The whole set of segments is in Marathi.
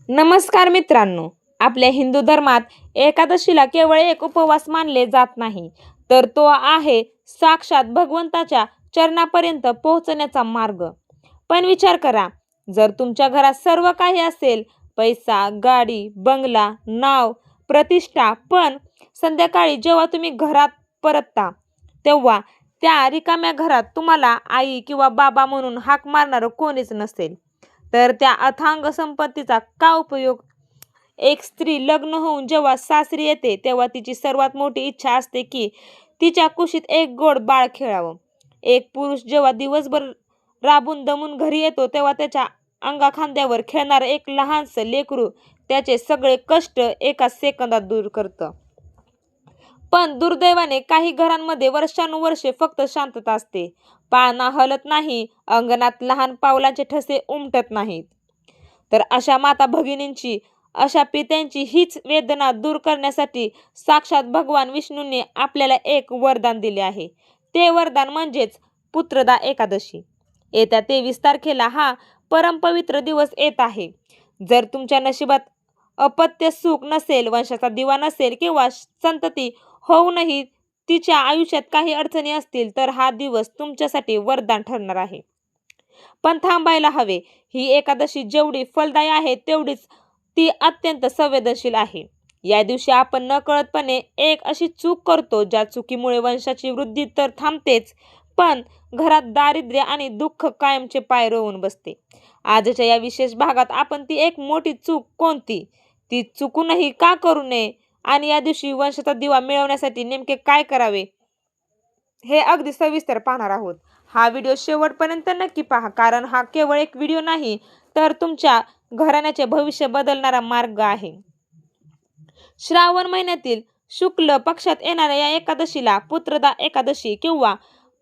नमस्कार मित्रांनो, आपल्या हिंदू धर्मात एकादशीला केवळ एक उपवास मानले जात नाही, तर तो आहे साक्षात भगवंताच्या चरणापर्यंत पोहोचण्याचा मार्ग. पण विचार करा, जर तुमच्या घरात सर्व काही असेल, पैसा, गाडी, बंगला, नाव, प्रतिष्ठा, पण संध्याकाळी जेव्हा तुम्ही घरात परतता, तेव्हा त्या रिकाम्या घरात तुम्हाला आई किंवा बाबा म्हणून हाक मारणारं कोणीच नसेल, तर त्या अथांग संपत्तीचा का उपयोग? एक स्त्री लग्न होऊन जेव्हा सासरी येते, तेव्हा तिची सर्वात मोठी इच्छा असते की तिच्या कुशीत एक गोड बाळ खेळावं. एक पुरुष जेव्हा दिवसभर राबून दमून घरी येतो, तेव्हा त्याच्या अंगाखांद्यावर खेळणारं एक लहानसं लेकरू त्याचे सगळे कष्ट एका सेकंदात दूर करतं. पण दुर्दैवाने काही घरांमध्ये वर्षानुवर्षे फक्त शांतता असते. पाळणा हलत नाही, अंगणात लहान पावलांचे ठसे उमटत नाहीत. तर अशा माता भगिनींची, अशा पित्यांची हीच वेदना दूर करण्यासाठी साक्षात भगवान विष्णूंनी आपल्याला एक वरदान दिले आहे. ते वरदान म्हणजेच पुत्रदा एकादशी. येत्या 23 तारखेला हा परमपवित्र दिवस येत आहे. जर तुमच्या नशिबात अपत्य सुख नसेल, वंशाचा दिवा नसेल किंवा संतती होऊनही तिच्या आयुष्यात काही अडचणी असतील, तर हा दिवस तुमच्यासाठी वरदान ठरणार आहे. पण थांबायला हवे. ही एकादशी जेवढी फलदायी आहे, तेवढीच ती अत्यंत संवेदनशील आहे. या दिवशी आपण नकळतपणे एक अशी चूक करतो, ज्या चुकीमुळे वंशाची वृद्धी तर थांबतेच, पण घरात दारिद्र्य आणि दुःख कायमचे पाय रोवून बसते. आजच्या या विशेष भागात आपण ती एक मोठी चूक कोणती, ती चुकूनही का करू नये आणि या दिवशी वंशाचा दिवा मिळवण्यासाठी नेमके काय करावे, हे अगदी सविस्तर पाहणार आहोत. हा व्हिडिओ शेवटपर्यंत नक्की पहा, कारण हा केवळ एक व्हिडिओ नाही, तर तुमच्या घराण्याचे भविष्य बदलणारा मार्ग आहे. श्रावण महिन्यातील शुक्ल पक्षात येणाऱ्या या एकादशीला पुत्रदा एकादशी किंवा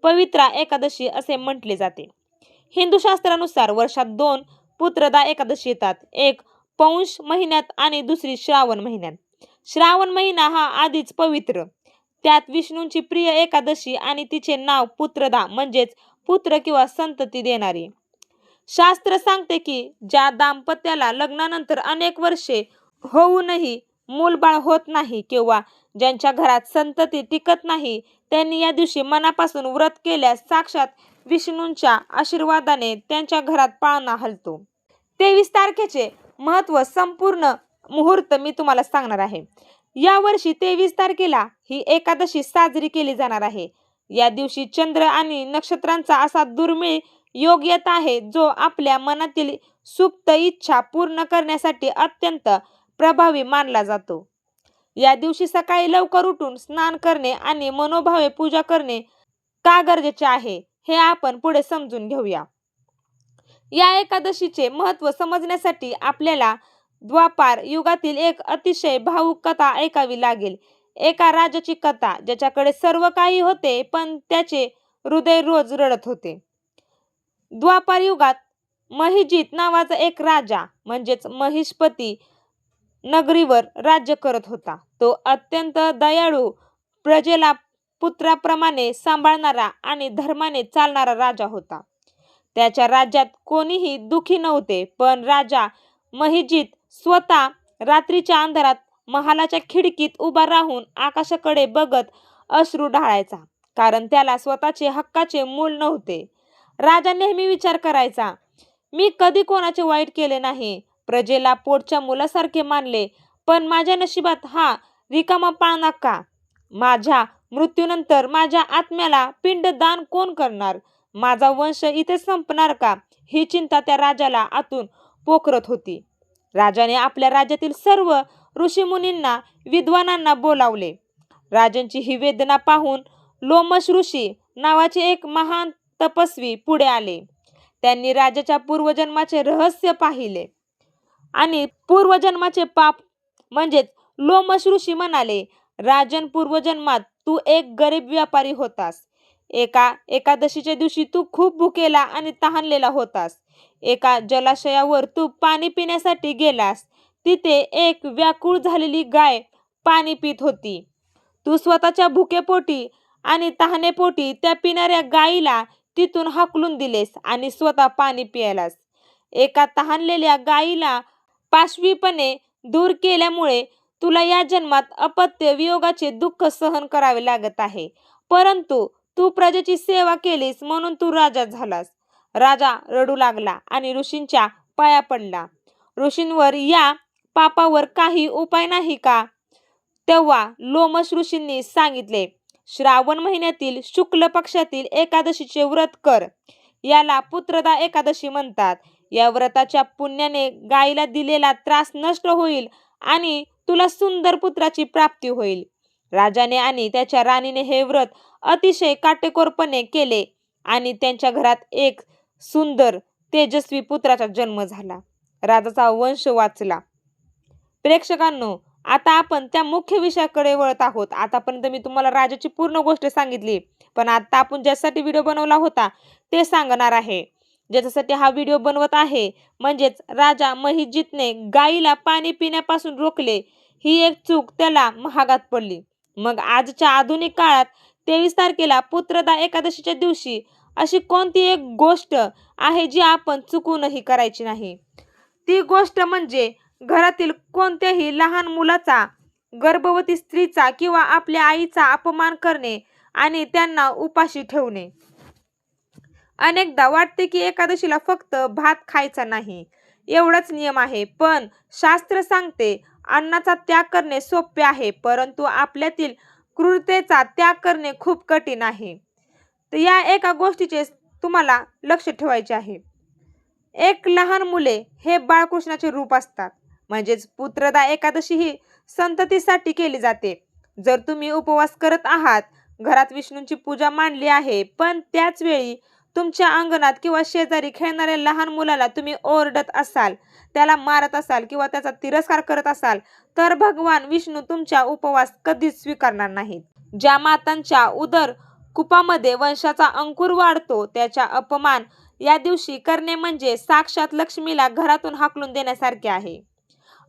पवित्रा एकादशी असे म्हटले जाते. हिंदू शास्त्रानुसार वर्षात 2 पुत्रदा एकादशी येतात, एक पौष महिन्यात आणि दुसरी श्रावण महिन्यात. श्रावण महिना हा आधीच पवित्र, त्यात विष्णूंची प्रिय एकादशी आणि तिचे नाव पुत्रदा म्हणजेच पुत्र किंवा संतती देणारी. शास्त्र सांगते की ज्या दाम्पत्याला लग्नानंतर अनेक वर्षे होऊनही मूलबाळ होत नाही किंवा ज्यांच्या घरात संतती टिकत नाही, त्यांनी या दिवशी मनापासून व्रत केल्यास साक्षात विष्णूंच्या आशीर्वादाने त्यांच्या घरात पाळणा हलतो. 23 तारखेचे महत्त्व, संपूर्ण मुहूर्त मी तुम्हाला सांगणार आहे. या वर्षी 23 तारखेला ही एकादशी साजरी केली जाणार आहे. या दिवशी चंद्र आणि नक्षत्रांचा असा दुर्मिळ योग येत आहे, जो आपल्या मनातील सुप्त इच्छा पूर्ण करण्यासाठी अत्यंत प्रभावी मानला जातो. या दिवशी सकाळी लवकर उठून स्नान करणे आणि मनोभावे पूजा करणे का गरजेचे आहे, हे आपण पुढे समजून घेऊया. या एकादशीचे महत्त्व समजण्यासाठी आपल्याला द्वापार युगातील एक अतिशय भावुक कथा ऐकावी लागेल. एका राजाची कथा, ज्याच्याकडे सर्व काही होते, पण त्याचे हृदय रोज रडत होते. द्वापार युगात महिजित नावाचा एक राजा म्हणजेच महिष्पती नगरीवर राज्य करत होता. तो अत्यंत दयाळू, प्रजेला पुत्राप्रमाणे सांभाळणारा आणि धर्माने चालणारा राजा होता. त्याच्या राज्यात कोणीही दुखी नव्हते, पण राजा महिजित स्वतः रात्रीच्या अंधारात महालाच्या खिडकीत उभा राहून आकाशाकडे बघत अश्रू ढाळायचा, कारण त्याला स्वतःचे हक्काचे मूल नव्हते. राजा नेहमी विचार करायचा, मी कधी कोणाचे वाईट केले नाही, प्रजेला पोटच्या मुलासारखे मानले, पण माझ्या नशिबात हा रिकामा पाळणा का? माझ्या मृत्यूनंतर माझ्या आत्म्याला पिंडदान कोण करणार? माझा वंश इथे संपणार का? ही चिंता त्या राजाला आतून पोखरत होती. राजाने आपल्या राज्यातील सर्व ऋषीमुनींना, विद्वानांना बोलावले. राजांची ही वेदना पाहून लोमश ऋषी नावाचे एक महान तपस्वी पुढे आले. त्यांनी राजाच्या पूर्वजन्माचे रहस्य पाहिले आणि पूर्वजन्माचे पाप म्हणजेच लोमश ऋषी म्हणाले, राजन, पूर्वजन्मात तू एक गरीब व्यापारी होतास. एका एकादशीच्या दिवशी तू खूप भुकेला आणि तहानलेला होतास. एका जलाशयावर तू पाणी पिण्यासाठी गेलास. तिथे एक व्याकुळ झालेली गाय पाणी पित होती. तू स्वतःच्या भुकेपोटी आणि तहानेपोटी त्या पिणाऱ्या गायीला तिथून हाकलून दिलेस आणि स्वतः पाणी प्यायलास. एका तहानलेल्या गायीला पाशवीपणे दूर केल्यामुळे तुला या जन्मात अपत्य वियोगाचे दुःख सहन करावे लागत आहे. परंतु तू प्रजेची सेवा केलीस म्हणून तू राजा झालास. राजा रडू लागला आणि ऋषींच्या पाया पडला. ऋषींवर या पापावर काही उपाय नाही का? तेव्हा लोमश ऋषींनी सांगितले, श्रावण महिन्यातील शुक्ल पक्षातील एकादशीचे व्रत कर. याला पुत्रदा एकादशी म्हणतात. या व्रताच्या पुण्याने गायीला दिलेला त्रास नष्ट होईल आणि तुला सुंदर पुत्राची प्राप्ती होईल. राजाने आणि त्याच्या राणीने हे व्रत अतिशय काटेकोरपणे केले आणि त्यांच्या घरात एक सुंदर तेजस्वी पुत्राचा जन्म झाला. राजाचा वंश वाचला. प्रेक्षकांनो, आता आपण त्या मुख्य विषयाकडे वळत आहोत. आतापर्यंत मी तुम्हाला राजाची पूर्ण गोष्ट सांगितली, पण आता आपण ज्यासाठी व्हिडिओ बनवला होता ते सांगणार आहे. ज्याच्यासाठी हा व्हिडिओ बनवत आहे म्हणजेच राजा महिजितने गायीला पाणी पिण्यापासून रोखले, ही एक चूक त्याला महागात पडली. मग आजच्या आधुनिक काळात 23 तारखेला पुत्रदा एकादशीच्या दिवशी अशी कोणती एक गोष्ट आहे जी आपण चुकूनही करायची नाही. ती गोष्ट म्हणजे घरातील कोणत्याही लहान मुलाचा, गर्भवती स्त्रीचा किंवा आपल्या आईचा अपमान करणे आणि त्यांना उपाशी ठेवणे. अनेकदा वाटते की एकादशीला फक्त भात खायचा नाही एवढाच नियम आहे, पण शास्त्र सांगते अन्नाचा त्याग करणे सोपे आहे, परंतु आपल्यातील क्रूरतेचा त्याग करणे खूप कठीण आहे. तर या एका गोष्टीचे तुम्हाला लक्ष ठेवायचे आहे. एक लहान मुले हे बाळकृष्णाचे रूप असतात. म्हणजेच पुत्रदा एकादशी ही संततीसाठी केली जाते. जर तुम्ही उपवास करत आहात, घरात विष्णूंची पूजा मांडली आहे, पण त्याच वेळी तुमच्या अंगणात किंवा शेजारी खेळणाऱ्या लहान मुलाला तुम्ही ओरडत असाल, त्याला मारत असाल किंवा त्याचा तिरस्कार करत असाल, तर भगवान विष्णू तुमचा उपवास कधीच स्वीकारणार नाहीत. ज्या मातांच्या उदर कुपामध्ये वंशाचा अंकुर वाढतो त्याचा अपमान या दिवशी करणे म्हणजे साक्षात लक्ष्मीला घरातून हाकलून देण्यासारखे आहे.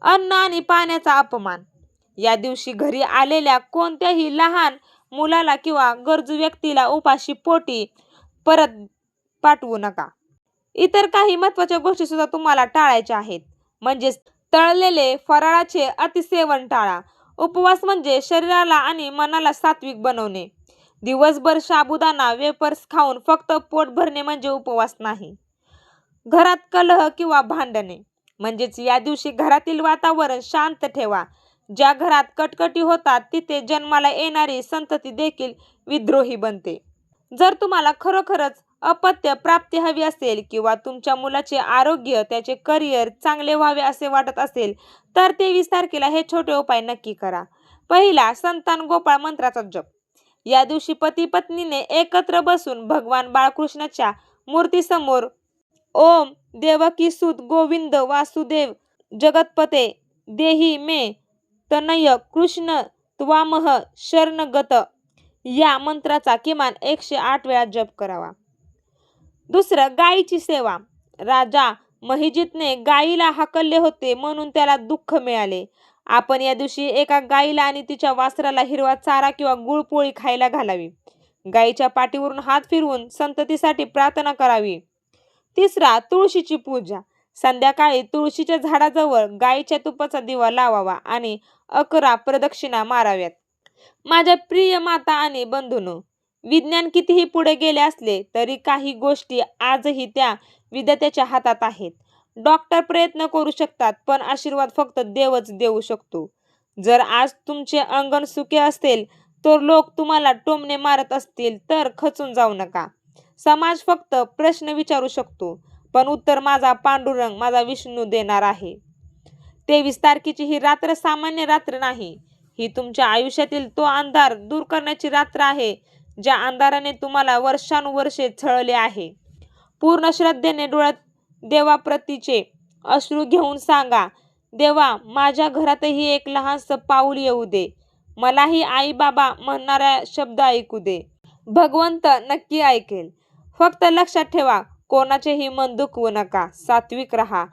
अन्न आणि पाण्याचा अपमान. या दिवशी घरी आलेल्या कोणत्याही लहान मुलाला किंवा गरजू व्यक्तीला उपाशी पोटी परत पाठवू नका. इतर काही महत्त्वाच्या गोष्टी सुद्धा तुम्हाला टाळायच्या आहेत. म्हणजेच तळलेले फराळाचे अतिसेवन टाळा. उपवास म्हणजे शरीराला आणि मनाला सात्विक बनवणे. दिवसभर साबुदाणा वेपर्स खाऊन फक्त पोट भरणे म्हणजे उपवास नाही. घरात कलह किंवा भांडणे. म्हणजेच या दिवशी घरातील वातावरण शांत ठेवा. ज्या घरात कटकटी होतात तिथे जन्माला येणारी संतती देखील विद्रोही बनते. जर तुम्हाला खरोखरच अपत्य प्राप्ती हवी असेल किंवा तुमच्या मुलाचे आरोग्य, त्याचे करिअर चांगले व्हावे असे वाटत असेल, तर 23 तारखेला हे छोटे उपाय नक्की करा. पहिला, संतान गोपाळ मंत्राचा जप. या दिवशी पती पत्नीने एकत्र बसून भगवान बाळकृष्णाच्या मूर्तीसमोर ओम देवकी सुत गोविंद वासुदेव जगतपते देही मे तनय कृष्ण त्वामह शरणगत या मंत्राचा किमान 108 वेळा जप करावा. दुसरं, गायीची सेवा. राजा महिजितने गायीला हाकलले होते म्हणून त्याला दुःख मिळाले. आपण या दिवशी एका गायीला आणि तिच्या वासराला हिरवा चारा किंवा गुळपोळी खायला घालावी. गायीच्या पाठीवरून हात फिरवून संततीसाठी प्रार्थना करावी. तिसरा, तुळशीची पूजा. संध्याकाळी तुळशीच्या झाडाजवळ गायीच्या तुपाचा दिवा लावावा आणि 11 प्रदक्षिणा माराव्यात. माझ्या प्रिय माता आणि बंधूंनो, विज्ञान कितीही पुढे गेले असले तरी काही गोष्टी आजही त्या विधात्याच्या हातात आहेत. डॉक्टर प्रयत्न करू शकतात, पण आशीर्वाद फक्त देवच देऊ शकतो. जर आज तुमचे अंगण सुके असेल तर लोक तुम्हाला टोमणे मारत असतील तर खचून जाऊ नका. समाज फक्त प्रश्न विचारू शकतो, पण उत्तर माझा पांडुरंग, माझा विष्णू देणार आहे. 23 तारखेची ही रात्र सामान्य रात्र नाही. ही तुमच्या आयुष्यातील तो अंधार दूर करण्याची रात्र आहे ज्या अंधाराने तुम्हाला वर्षानुवर्षे छळले आहे. पूर्ण श्रद्धेने डोळ्यात देवाप्रतीचे अश्रू घेऊन सांगा, देवा, माझ्या घरातही एक लहानसं पाऊल येऊ दे. मलाही आई बाबा म्हणणारा शब्द ऐकू दे. भगवंत नक्की ऐकेल. फक्त लक्षात ठेवा, कोणाचेही मन दुखवू नका. सात्विक राहा.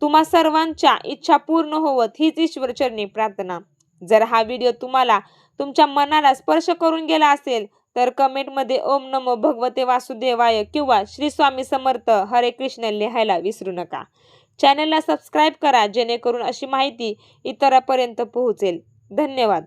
तुम्हा सर्वांच्या इच्छा पूर्ण होवत हीच ईश्वरचरणी प्रार्थना. जर हा व्हिडिओ तुम्हाला तुमच्या मनाला स्पर्श करून गेला असेल तर कमेंटमध्ये ओम नमो भगवते वासुदेवाय किंवा श्री स्वामी समर्थ हरे कृष्ण लिहायला विसरू नका. चॅनलला सबस्क्राईब करा जेणेकरून अशी माहिती इतरांपर्यंत पोहोचेल. धन्यवाद.